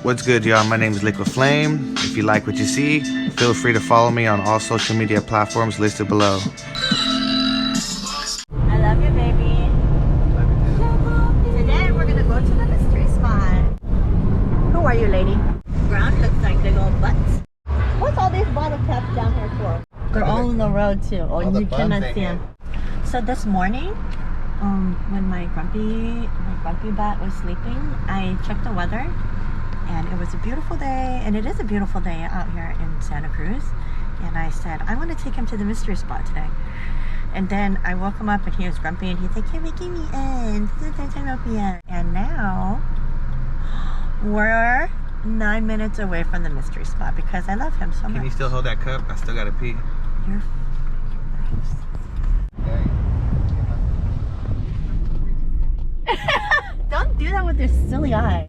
What's good, y'all? My name is Liquid Flame. If you like what you see, feel free to follow me on all social media platforms listed below. I love you, baby. Today we're gonna go to the mystery spot. Who are you, lady? Ground looks like big old butts. What's all these bottle caps down here for? They're all on the road too. Oh, you cannot see them. So this morning, when my grumpy bat was sleeping, I checked the weather, and it was a beautiful day, and it is a beautiful day out here in Santa Cruz. And I said, I want to take him to the mystery spot today. And then I woke him up, and he was grumpy, and he's like, "You're making me in. And now we're 9 minutes away from the mystery spot because I love him so much. Can you still hold that cup? I still gotta pee. You're nice. Don't do that with your silly eye.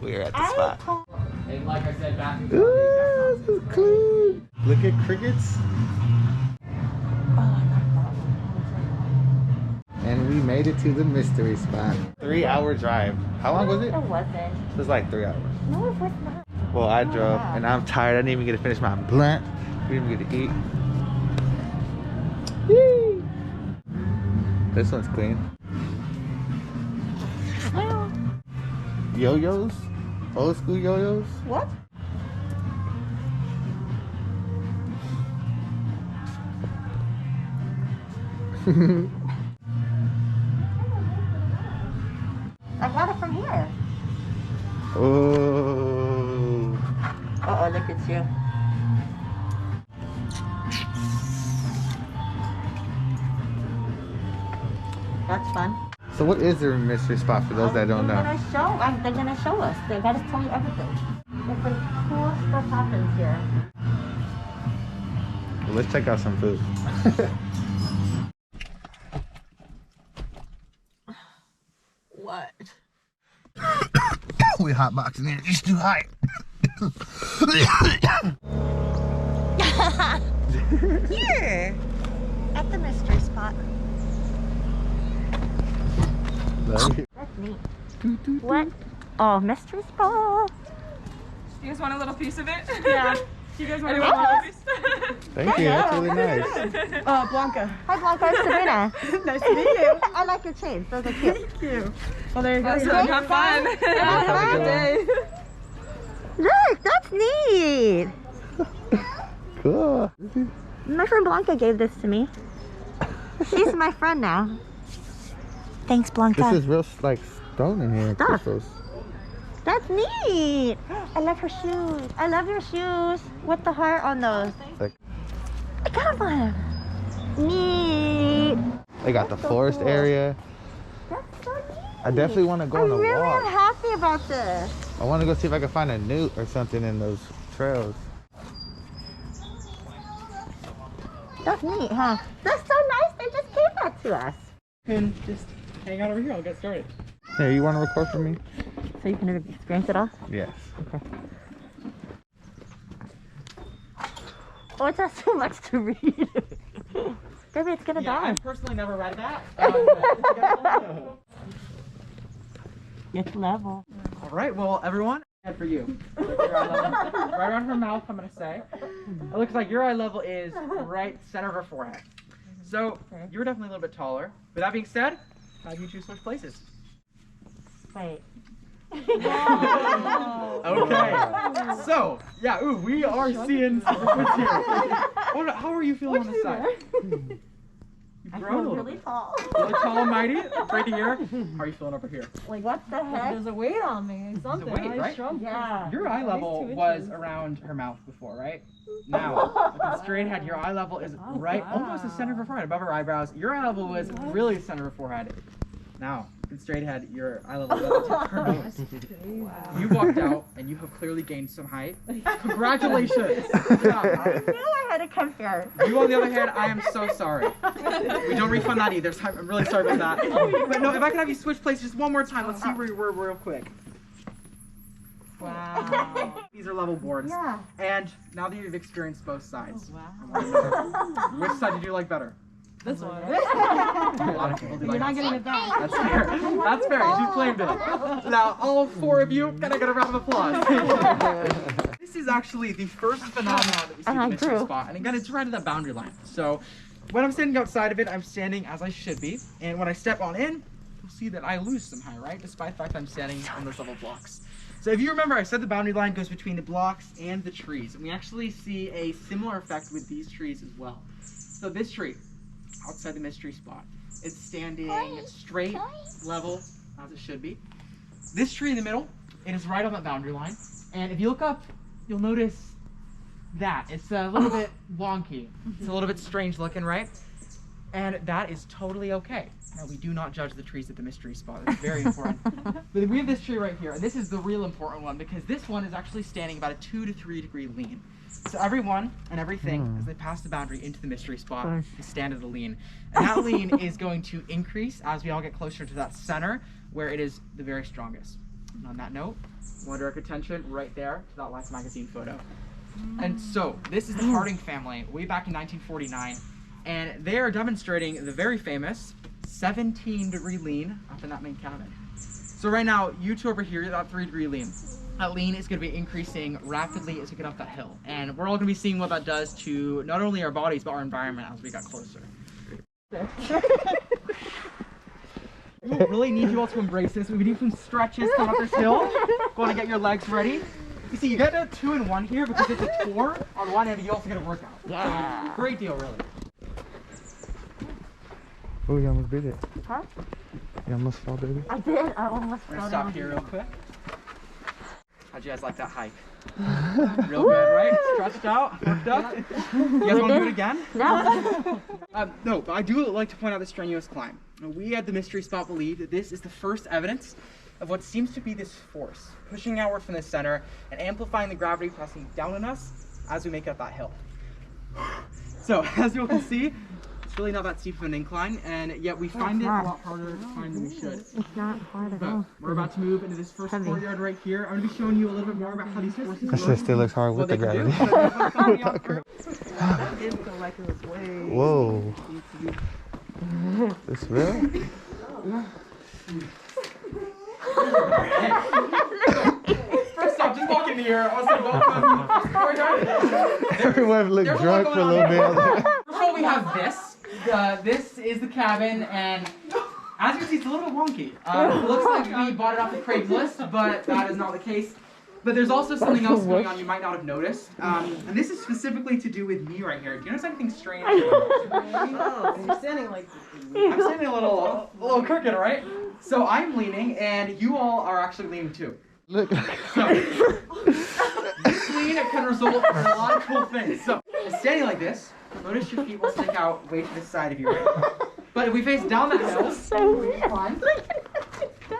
We're at the spot. And like I said, back in Ooh, this is clean. Look at crickets. And we made it to the mystery spot. 3-hour drive. How long was it? It wasn't. It was like 3 hours. No, it was not. Well, I drove, and I'm tired. I didn't even get to finish my blunt. We didn't even get to eat. Yay! This one's clean. Yo-yos? Old school yo-yos? What? I got it from here. Oh. Uh-oh, look at you. That's fun. So what is the mystery spot for those that don't know? They're gonna show us. They gotta tell you everything. Different cool stuff happens here. Well, let's check out some food. What? We hotboxing it. It's too hot. Here! At the mystery spot. That's neat. What? Oh, mystery spot. You guys want a little piece of it? Yeah. You guys want a little piece? Thank you. That's really nice. Blanca. Hi, Blanca. It's Sabrina. Nice to meet you. I like your chains. Those are cute. Thank you. Well, there you go. Okay. Have fun. Have Have a good day. Look, that's neat. Cool. My friend Blanca gave this to me. She's my friend now. Thanks, Blanca. This is real, like, stone in here. Stuff. Crystals. That's neat. I love her shoes. I love your shoes with the heart on those. Like, I got one. Neat. they got the That's so forest cool. area. That's so neat. I definitely want to go on a I really walk. am happy about this. I want to go see if I can find a newt or something in those trails. That's neat, huh? That's so nice. They just gave that to us. And just hang out over here. I'll get started. Hey, you want to record for me? So you can experience it all? Yes. Okay. Oh, it's not so much to read. Baby, it's gonna die. I've personally never read that. It's level. All right, well, everyone, and for you. Right around her mouth, I'm going to say. It looks like your eye level is right center of her forehead. So, you're definitely a little bit taller. With that being said, how do you choose switch places? Wait. Okay. So, yeah, we are seeing some switch here. How are you feeling on this side? You've I grown a feel little really bit. tall. Really tall and mighty. Great to hear. How are you feeling over here? Like, what the heck? There's a weight on me. Something. weight, I right? shrunk. Yeah. Your eye level 2 was inches. around her mouth before, right? Now, with a straight head, your eye level is right, almost the center of her forehead, above her eyebrows. Your eye level was really the center of her forehead. Now, looking straight ahead, your eye level is at the tip of her nose. You walked out and you have clearly gained some height. Congratulations! Yeah. I knew I had to come here. You, on the other hand, I am so sorry. We don't refund that either, so I'm really sorry about that. But no, if I could have you switch places just one more time, let's see where you were real quick. Wow. These are level boards. Yeah. And now that you've experienced both sides, Wow. which side did you like better? This one. A lot of people do You're like not that getting side. it back. That's fair. That's fair. You claimed it. Now, all 4 of you, can I get a round of applause? This is actually the first phenomenon that we see in the mystery spot. And again, it's right at the boundary line. So when I'm standing outside of it, I'm standing as I should be. And when I step on in, you'll see that I lose some height, right? Despite the fact I'm standing on those level blocks. So if you remember, I said the boundary line goes between the blocks and the trees. And we actually see a similar effect with these trees as well. So this tree, outside the mystery spot, it's standing straight, level, as it should be. This tree in the middle, it is right on that boundary line. And if you look up, you'll notice that. It's a little bit wonky. It's a little bit strange looking, right? And that is totally okay. Now, we do not judge the trees at the mystery spot. It's very important. But we have this tree right here, and this is the real important one because this one is actually standing about a 2 to 3 degree lean. So everyone and everything, as they pass the boundary into the mystery spot, is stand at a lean. And that lean is going to increase as we all get closer to that center where it is the very strongest. And on that note, I want to direct attention right there to that Life magazine photo. And so, this is the Harding family way back in 1949. And they are demonstrating the very famous 17 degree lean up in that main cabin. So right now, you two over here, that 3 degree lean. That lean is going to be increasing rapidly as we get up that hill. And we're all going to be seeing what that does to not only our bodies, but our environment as we get closer. We really need you all to embrace this. We need some stretches come up this hill. Go on and get your legs ready. You see, you get a 2-in-1 here because it's a tour on one end, you also get a workout. Yeah. Great deal, really. Oh, you almost did it. Huh? You almost fall, baby. I did. I almost We're fell gonna stop down. here real quick. How'd you guys like that hike? Real good, right? Stretched out, worked up. You guys want to do it again? No. No, but I do like to point out the strenuous climb. We at the mystery spot believe that this is the first evidence of what seems to be this force pushing outward from the center and amplifying the gravity pressing down on us as we make up that hill. So as you can see, it's really not that steep of an incline, and yet we find it a lot harder to climb than we should. It's not hard at But all. we're about to move into this first courtyard right here. I'm going to be showing you a little bit more about how these forces That work. shit still looks hard with the What they can gravity. do. That did feel like it was way. Whoa. It's real? First off, just walk in here. I'll say welcome. Everyone looked drunk for a little bit. First of all, we have this. This is the cabin, and as you can see, it's a little bit wonky. It looks like we bought it off of Craigslist, but that is not the case. But there's also something else going on you might not have noticed. And this is specifically to do with me right here. Do you notice anything strange? Oh, you're standing like. I'm standing a little crooked, right? So I'm leaning, and you all are actually leaning too. Look. So, this lean can result in a lot of cool things. So, standing like this, notice your feet will stick out way to the side of you, right? But if we face down that hill,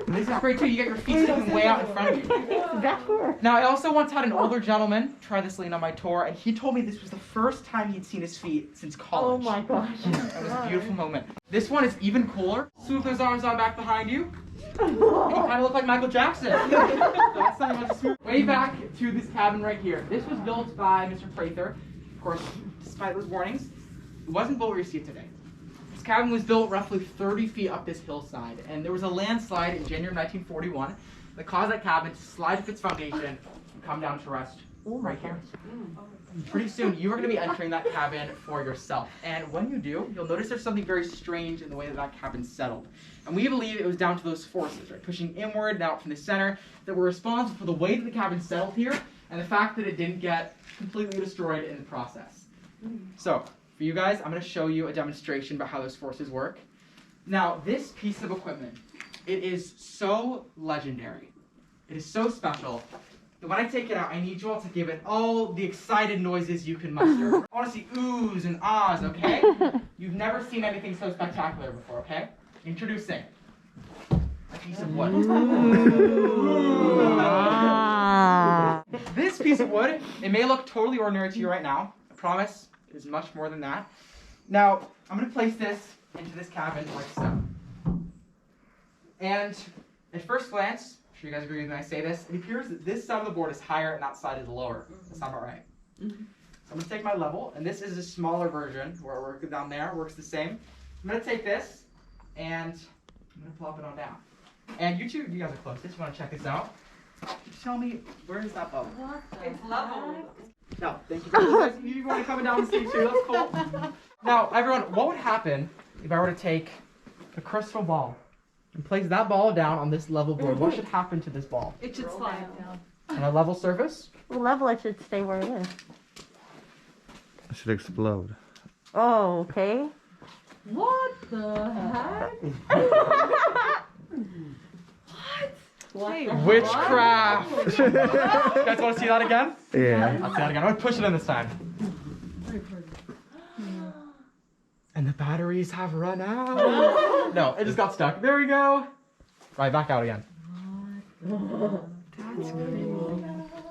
this is great too. You get your feet sticking way out in front of you. Now, I also once had an older gentleman try this lean on my tour, and he told me this was the first time he'd seen his feet since college. Oh my gosh. That was a beautiful moment. This one is even cooler. Swoop those arms on back behind you. And you kind of look like Michael Jackson. That's something about the swoop. Way back to this cabin right here. This was built by Mr. Prather. Of course, despite those warnings, it wasn't built where you see it today. This cabin was built roughly 30 feet up this hillside, and there was a landslide in January 1941 that caused that cabin to slide off its foundation and come down to rest right here. Pretty soon, you are going to be entering that cabin for yourself. And when you do, you'll notice there's something very strange in the way that that cabin settled. And we believe it was down to those forces, right, pushing inward and out from the center, that were responsible for the way that the cabin settled here, and the fact that it didn't get completely destroyed in the process. So, for you guys, I'm going to show you a demonstration about how those forces work. Now, this piece of equipment, it is so legendary. It is so special. When I take it out, I need you all to give it all the excited noises you can muster. I want to see oohs and ahs, okay? You've never seen anything so spectacular before, okay? Introducing a piece of wood. Ah. This piece of wood, it may look totally ordinary to you right now. I promise it is much more than that. Now, I'm going to place this into this cabin like so. And at first glance, I'm sure you guys agree with me when I say this, it appears that this side of the board is higher and that side is lower. That's not about right. So I'm going to take my level, and this is a smaller version where it works down there, works the same. I'm going to take this, and I'm going to plop it on down. And you two, you guys are closest, you want to check this out. Just tell me, where is that bubble? It's level. No, thank you. You guys, you want to come down and see too, that's cool. Now, everyone, what would happen if I were to take a crystal ball and place that ball down on this level board? What should happen to this ball? It should slide down. On a level surface? The level it should stay where it is. It should explode. Oh, okay. What the heck? What? Witchcraft! You guys want to see that again? Yeah. I'll see that again. I'm going to push it in this time. And the batteries have run out. No, it just got stuck. There we go. Right, back out again.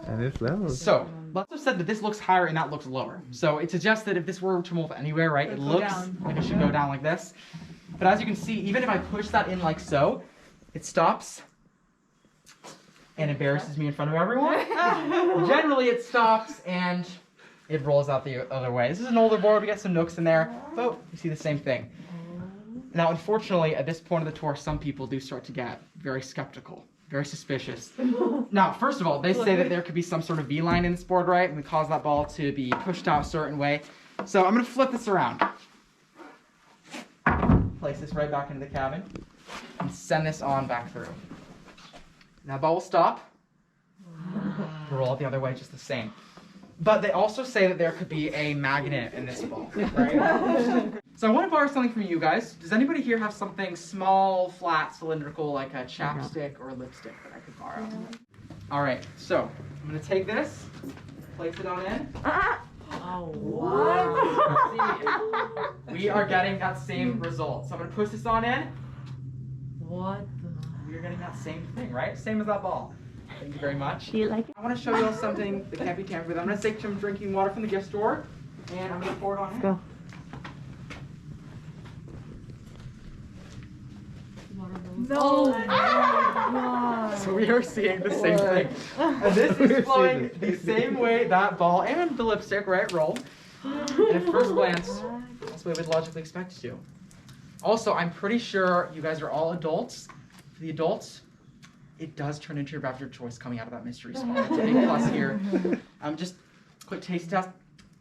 And it's level. So, lots have said that this looks higher and that looks lower. So it suggests that if this were to move anywhere, right, it It'd go looks down. like it should go down like this. But as you can see, even if I push that in like so, it stops and embarrasses me in front of everyone. Generally, it stops and it rolls out the other way. This is an older board. We got some nooks in there, but you see the same thing. Now, unfortunately, at this point of the tour, some people do start to get very skeptical, very suspicious. Now, first of all, they say that there could be some sort of V-line in this board, right, and we cause that ball to be pushed out a certain way. So I'm going to flip this around. Place this right back into the cabin and send this on back through. Now, ball will stop. Roll it the other way just the same. But they also say that there could be a magnet in this ball, right? So I want to borrow something from you guys. Does anybody here have something small, flat, cylindrical, like a chapstick or a lipstick that I could borrow? All right, so I'm going to take this, place it on in. Oh, what? We are getting that same result. So I'm going to push this on in. What the? We're getting that same thing, right? Same as that ball. Thank you very much. Do you like it? I want to show you all something that can't be tampered with. I'm going to take some drinking water from the gift store, and I'm going to pour it on in. Go. No. So we are seeing the same thing. And this is flowing the same way that ball and the lipstick, right, rolled. And at first glance, that's what we would logically expect it to. Also, I'm pretty sure you guys are all adults. For the adults, it does turn into your beverage of choice coming out of that mystery spot. That's a big plus here. Just quick taste test.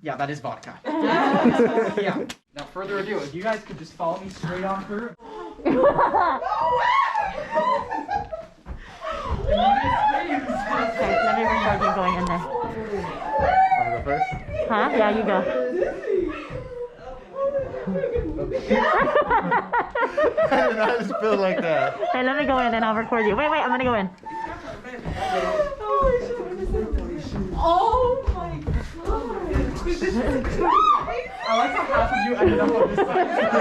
Yeah, that is vodka. Yeah. Now, further ado, if you guys could just follow me straight on through. Okay, let me record you going in there. Wanna go first? Huh? Yeah, you go. I did not just feel like that. Hey, let me go in and I'll record you. Wait, I'm gonna go in. Oh my god. I like how half of you ended up on this side. I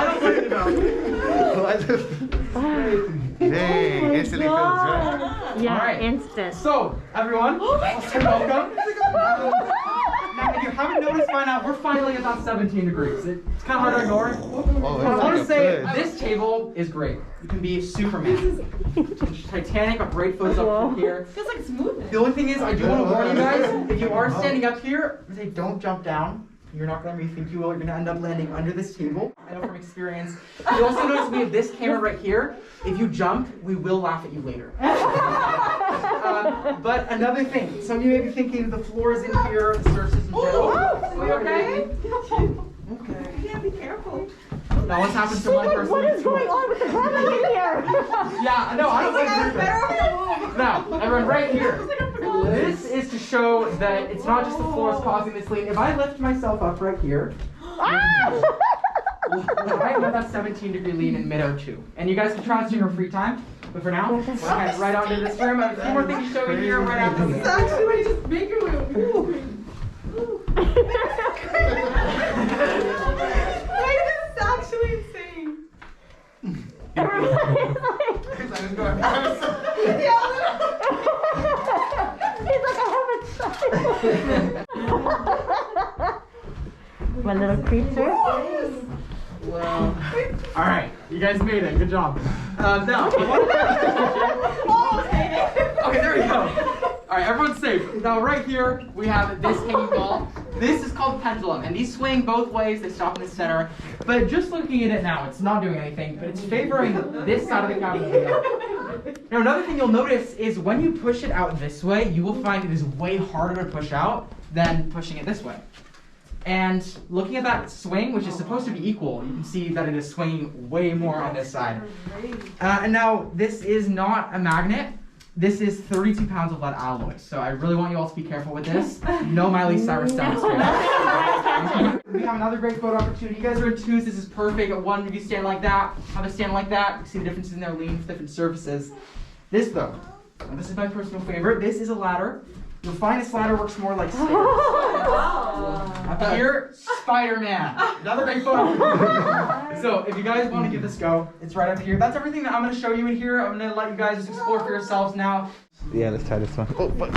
don't like it though. I just... Dang, instantly feels right. Yeah, All right. instant. So, everyone, I'll say welcome. Now, if you haven't noticed by now, we're finally at about 17 degrees. It's kind of hard to ignore. Oh, But I want to it's say like a this table is great. You can be Superman. Titanic, a great foot's up from here. Feels like smoothness. The only thing is, I do want to warn you guys, if you are standing up here, I say don't jump down. You're not going to think you will. You're going to end up landing under this table. I know from experience. You also notice we have this camera right here. If you jump, we will laugh at you later. But another thing, some of you may be thinking the floor is in here, the surface is in here. Are we okay? Okay. You can't be careful. Now what's happened to one person? What is going on with the gravity in here? Yeah, no, I don't like it. Now, everyone, right here. This is to show that it's not just the floor is causing this lean. If I lift myself up right here, I have that 17-degree lean in midair too. And you guys can try this in your free time. But for now, we're heading right on to this room. I have a few more things to show you here right after this. It's actually just making me moving. Like, this is actually insane. Everybody's like, just go. He's like, I have a child. My little creature. Well, all right, you guys made it. Good job. Now, okay, there we go. All right, everyone's safe. Now, right here, we have this hanging ball. This is called Pendulum, and these swing both ways. They stop in the center. But just looking at it now, it's not doing anything, but it's favoring this side of the cabin. Now, another thing you'll notice is when you push it out this way, you will find it is way harder to push out than pushing it this way. And looking at that swing, which is supposed to be equal, you can see that it is swinging way more on this side. And now, this is not a magnet. This is 32 pounds of lead alloy, so I really want you all to be careful with this. No Miley Cyrus demonstration. We have another great photo opportunity. You guys are in twos, this is perfect. One of you stand like that, other stand like that. You see the differences in their lean for different surfaces. This though, and this is my personal favorite, this is a ladder. You'll find this ladder works more like stairs. Up here, Spider-Man. Another great photo. So if you guys want to give this a go, it's right up here. That's everything that I'm going to show you in here. I'm going to let you guys just explore for yourselves now. Yeah, let's try this one. Oh, fuck.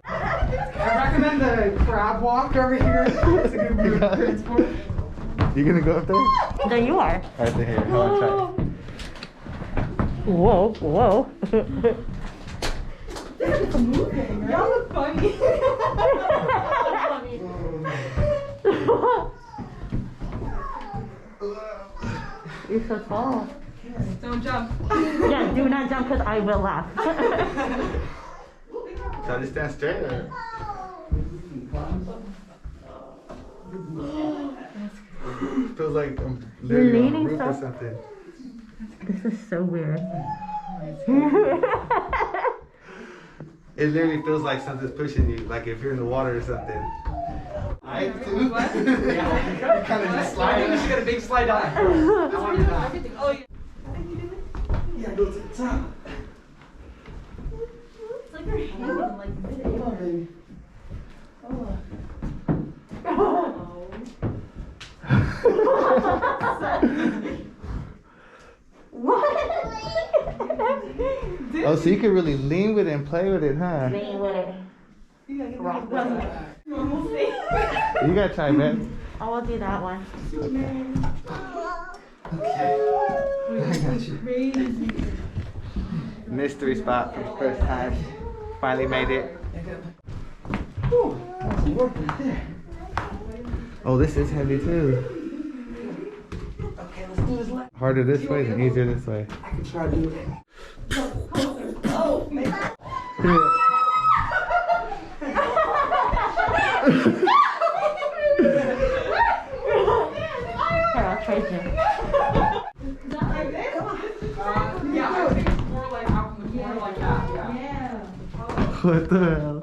I recommend the crab walk over here. It's a good route of transport. You gonna go up there? There you are. Alright, here. Come on, try it. Whoa, whoa. Y'all look funny. You're so tall. Don't jump. Yeah, do not jump because I will laugh. Try to stand straight or? Feels like I'm literally on a leaning roof or so- something. This is so weird. It literally feels like something's pushing you, like if you're in the water or something. I too. Yeah, you kind of just slide. I think we should get a big slide down. I want to do that. Oh, yeah. Yeah, go to the top. It's like you're hanging like mid-air. Come on, baby. Oh, so you can really lean with it and play with it, huh? Lean with it. Rock with it. Normal thing. You gotta try, man. I will do that one. I got you. Mystery spot for the first time. Finally made it. Oh, this is heavy too. Okay, let's do this left. Harder this way than easier this way. I can try to do it. Oh, man. Here, I'll trade you. Not like this. Yeah, I think it's more like out from the corner like that. Yeah. Yeah. What the hell?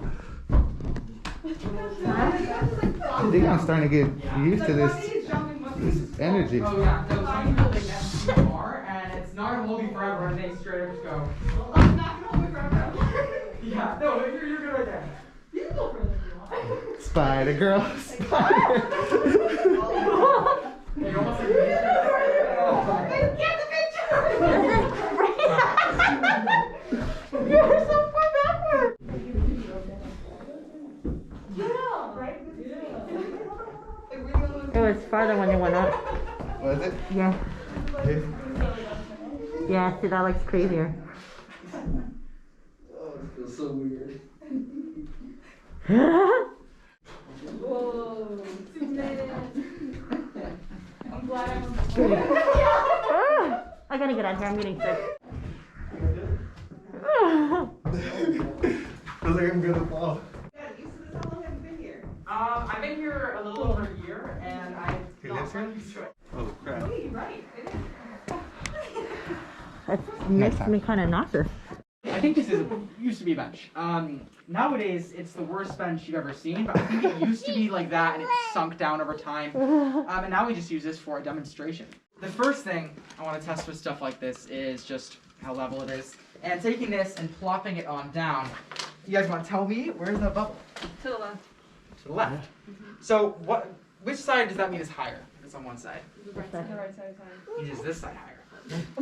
I think I'm starting to get used to this energy. Oh yeah, so some people they get too far, and it's not gonna hold you forever, and they straight up just go. I'm not gonna hold it forever. Yeah, no, you're good right there. You can go further if you want. Spider girl. Spider. You almost like oh, Get the picture! You're so far backward. Yeah, right? It was farther when you went up. Was it? Yeah. Yeah. Yeah, see, that looks crazier. Oh, it feels so weird. Whoa, 2 minutes. I'm glad I'm I gotta get out here. I'm getting sick. Feels like I'm gonna fall. How long have you been here? I've been here a little over a year, and I He not lives here? quite used to it. Oh crap. Wait, right. It is. It makes me kind of nauseous. I think this used to be a bench. Nowadays, it's the worst bench you've ever seen, but I think it used to be like that, and it sunk down over time. And now we just use this for a demonstration. The first thing I want to test with stuff like this is just how level it is. And taking this and plopping it on down. You guys want to tell me, where's the bubble? To the left. To the left. So which side does that mean is higher? It's on one side. The right side is higher. He uses this side higher.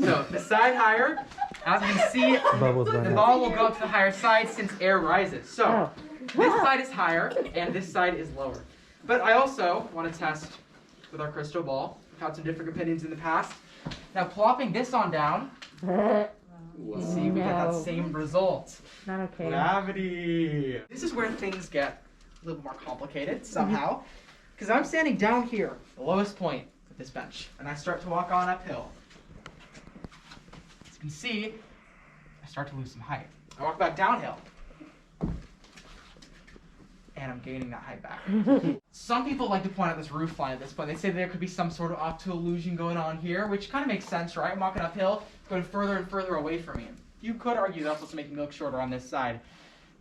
So the side higher, as you can see, the ball will go up to the higher side since air rises. So this side is higher and this side is lower. But I also want to test with our crystal ball. We've had some different opinions in the past. Now plopping this on down, we'll see if we get that same result. Not okay. Gravity. This is where things get a little more complicated somehow. Because I'm standing down here, the lowest point of this bench, and I start to walk on uphill. As you can see, I start to lose some height. I walk back downhill, and I'm gaining that height back. Some people like to point out this roof line at this point. They say there could be some sort of optical illusion going on here, which kind of makes sense, right? I'm walking uphill, it's going further and further away from me. You could argue that's what's making me look shorter on this side.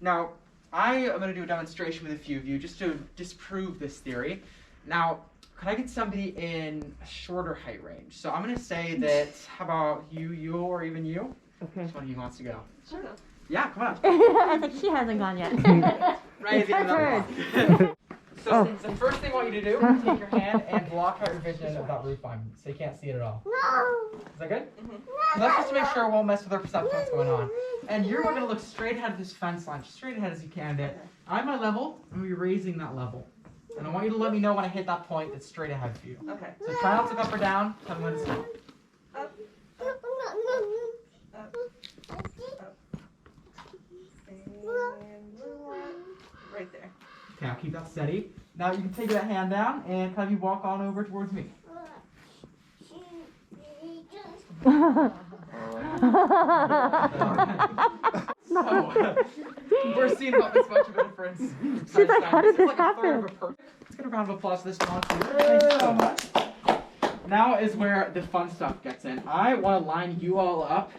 Now, I am going to do a demonstration with a few of you just to disprove this theory. Now, could I get somebody in a shorter height range? So I'm going to say that, how about you, or even you? Okay. Which one of you wants to go? Sure. Yeah, come on. I think she hasn't gone yet. Right at the end of that block. So the first thing I want you to do is take your hand and block out your vision of that roof line so you can't see it at all. No. Is that good? So that's just to make sure it won't mess with our perception of what's going on. And you're going to look straight ahead of this fence line, just straight ahead as you can. I'm my level, I'm going to be raising that level. And I want you to let me know when I hit that point that's straight ahead of you. Okay. So try not to look up or down, tell me when to stop. Up. And right there. Okay, I'll keep that steady. Now you can take that hand down and kind of you walk on over towards me. So, we're seeing about this much of a difference. She's like, how did this Like a third of a person. Let's get a round of applause for this one. Thank you so much. Now is where the fun stuff gets in. I want to line you all up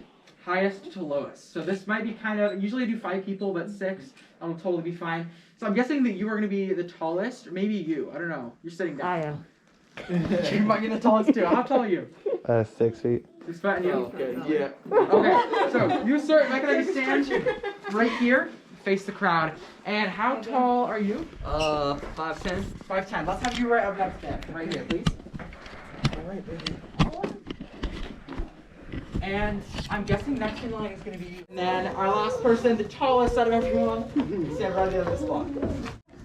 highest to lowest. So this might be kind of, usually I do 5 people, but 6 will totally be fine. So I'm guessing that you are going to be the tallest, or maybe you. I don't know. You're sitting down. I am. You might be the tallest too. How tall are you? 6 feet. 6 foot and you? Okay, yeah. Okay, so you sir, am I going to stand right here, face the crowd. And how tall are you? 5'10". 5'10". Let's have you right up next then. Right here, please. All right, baby. And I'm guessing next in line is going to be you. And then our last person, the tallest out of everyone, stand right at the end of this block.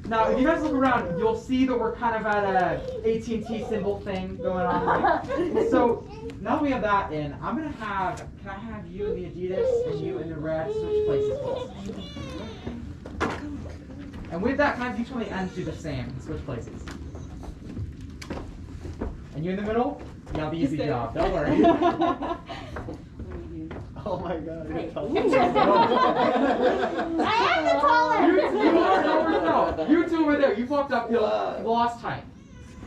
Now, if you guys look around, you'll see that we're kind of at a AT&T symbol thing going on, right? So, now that we have that in, I'm going to have, can I have you in the Adidas and you in the red switch places, please? And with that, can I have each one of the ends do the same and switch places? And you in the middle? You have the easy job, don't worry. Oh my god. I am the tallest. You are no. You two over there. You walked uphill. You lost height.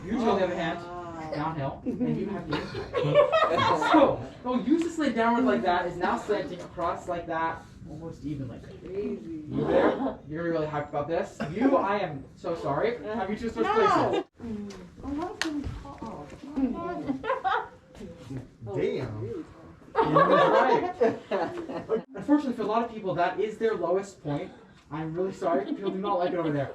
You two on the other hand, downhill, and you have this. So, use to slate downward like that is now slanting across like that, almost evenly. Crazy. You there? You're really hyped about this. You, I am so sorry. Have you two switched places? Damn. Right. Unfortunately, for a lot of people, that is their lowest point. I'm really sorry. People do not like it over there.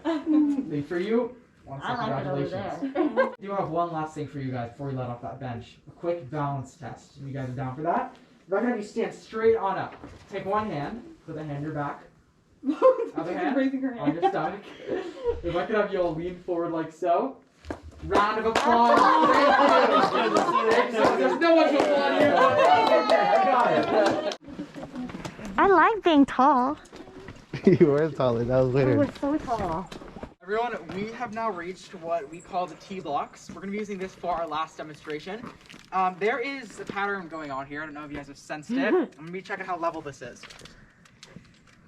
For you, I like it over there. I do have one last thing for you guys before we let off that bench. A quick balance test. You guys are down for that? If I can have you stand straight on up. Take one hand, put the hand on your back. Other hand Raising her on hand. your stomach. If I could have you all lean forward like so. Round of applause. Thank you. There's no one to applaud here, but I got it. I like being tall. You were taller. That was I weird. was so tall. Everyone, we have now reached what we call the T blocks. We're going to be using this for our last demonstration. There is a pattern going on here. I don't know if you guys have sensed it. I'm going to be checking how level this is.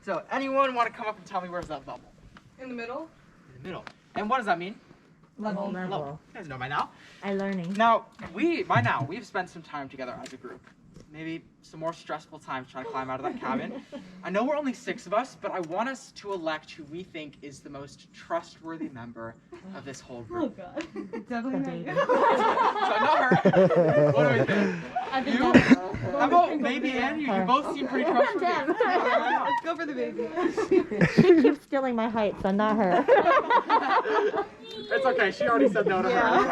So, anyone want to come up and tell me where's that bubble? In the middle. In the middle. And what does that mean? Level. Level. You guys know by now. I'm learning. Now, we've spent some time together as a group. Maybe some more stressful times trying to climb out of that cabin. I know we're only 6 of us, but I want us to elect who we think is the most trustworthy member of this whole group. God. Definitely So not her. What do we think? I've been You? done. How about maybe and you? You both seem pretty trustworthy. Let's go for the baby. She keeps stealing my height, so not her. It's okay. She already said no to her.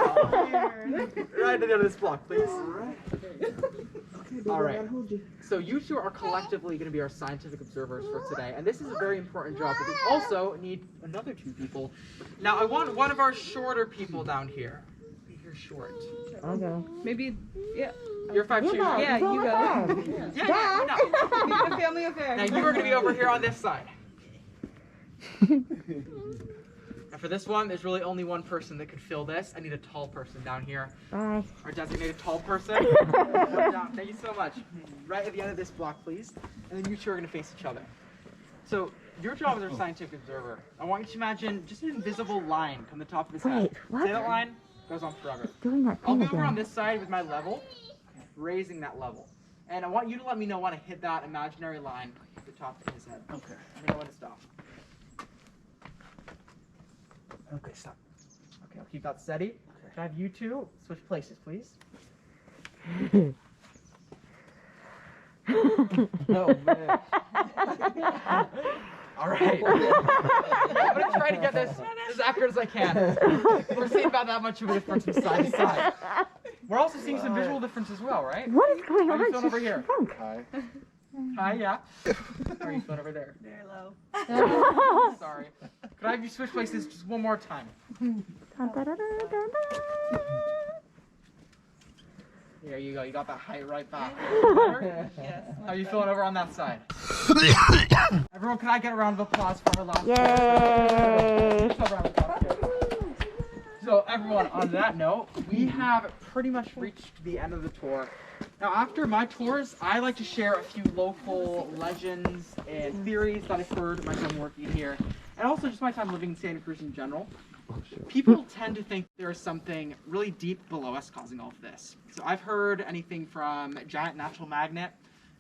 Right at the end of this block, please. All right. So you two are collectively going to be our scientific observers for today, and this is a very important job. But we also need another 2 people. Now I want one of our shorter people down here. You're short. Okay. Maybe, yeah. You're 5'2". Yeah, you go. Yeah. No. A family affair. Now you are going to be over here on this side. And for this one, there's really only one person that could fill this. I need a tall person down here. Bye. Our designated tall person. Down. Thank you so much. Right at the end of this block, please. And then you two are going to face each other. So your job as our scientific observer, I want you to imagine just an invisible line from the top of his head. Wait, what? Say that line goes on forever. Doing that I'll thing be over on again. this side with my level, raising that level. And I want you to let me know when I hit that imaginary line at the top of his head. Okay. Let me know when to stop. Okay, stop. Okay, I'll keep that steady. Can I have you two switch places, please? Oh, man. All right. I'm going to try to get this as accurate as I can. We're seeing about that much of a difference from side to side. We're also seeing some visual difference as well, right? What is going How on? are you feeling over She's here? drunk. Hi, yeah. How are you feeling over there? Very low. Sorry. Could I have you switch places just one more time? Dun, dun, dun, dun, dun, dun. There you go. You got that height right back. Yes. How are you feeling over on that side? Everyone, can I get a round of applause for her last Yay! A round of applause. So everyone, on that note, we have pretty much reached the end of the tour. Now after my tours, I like to share a few local legends and theories that I've heard my time working here, and also just my time living in Santa Cruz in general. People tend to think there is something really deep below us causing all of this. So I've heard anything from a giant natural magnet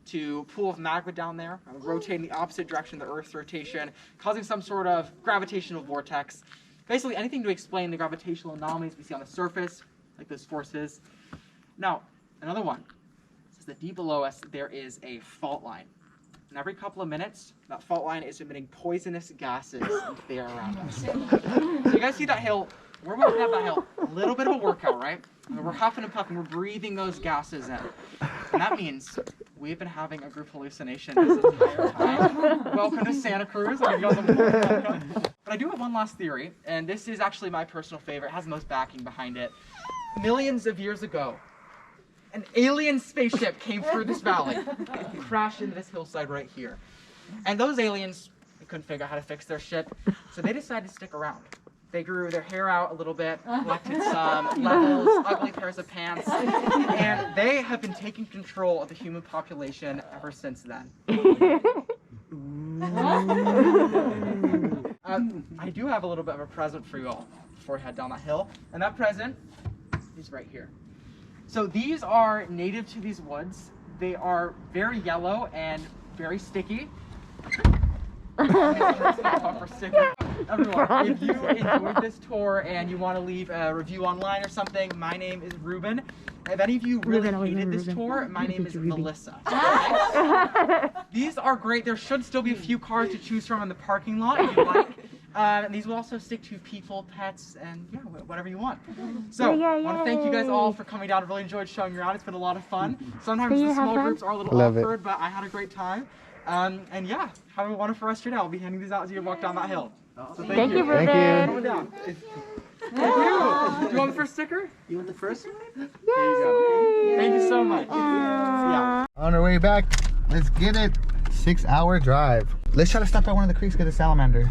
to a pool of magma down there, rotating the opposite direction of the Earth's rotation, causing some sort of gravitational vortex. Basically anything to explain the gravitational anomalies we see on the surface, like those forces. Now, another one says that deep below us there is a fault line. And every couple of minutes, that fault line is emitting poisonous gases into the air around us. So you guys see that hill? We're walking up that hill. A little bit of a workout, right? And we're huffing and puffing, we're breathing those gases in. And that means we've been having a group hallucination this entire time. Welcome to Santa Cruz. I'll give you all the warm welcome. But I do have one last theory, and this is actually my personal favorite. It has the most backing behind it. Millions of years ago, an alien spaceship came through this valley and crashed into this hillside right here. And those aliens, they couldn't figure out how to fix their ship, so they decided to stick around. They grew their hair out a little bit, collected some levels, ugly pairs of pants, and they have been taking control of the human population ever since then. I do have a little bit of a present for you all before we head down that hill, and that present is right here. So these are native to these woods. They are very yellow and very sticky. Everyone, if you enjoyed this tour and you want to leave a review online or something, my name is Ruben. If any of you really hated this tour, my name is Melissa. These are great. There should still be a few cars to choose from in the parking lot if you like. And these will also stick to people, pets, and yeah, whatever you want. So, I want to thank you guys all for coming down. I really enjoyed showing you around. It's been a lot of fun. Sometimes the small groups are a little awkward, but I had a great time. And yeah, have a wonderful rest of your day. I'll be handing these out as you walk down that hill. So thank you. Ruben. Coming down. Thank you. Do you want the first sticker? You want the first? There you go. Thank you so much. Yeah. On our way back, let's get it. 6-hour drive. Let's try to stop at one of the creeks, get a salamander.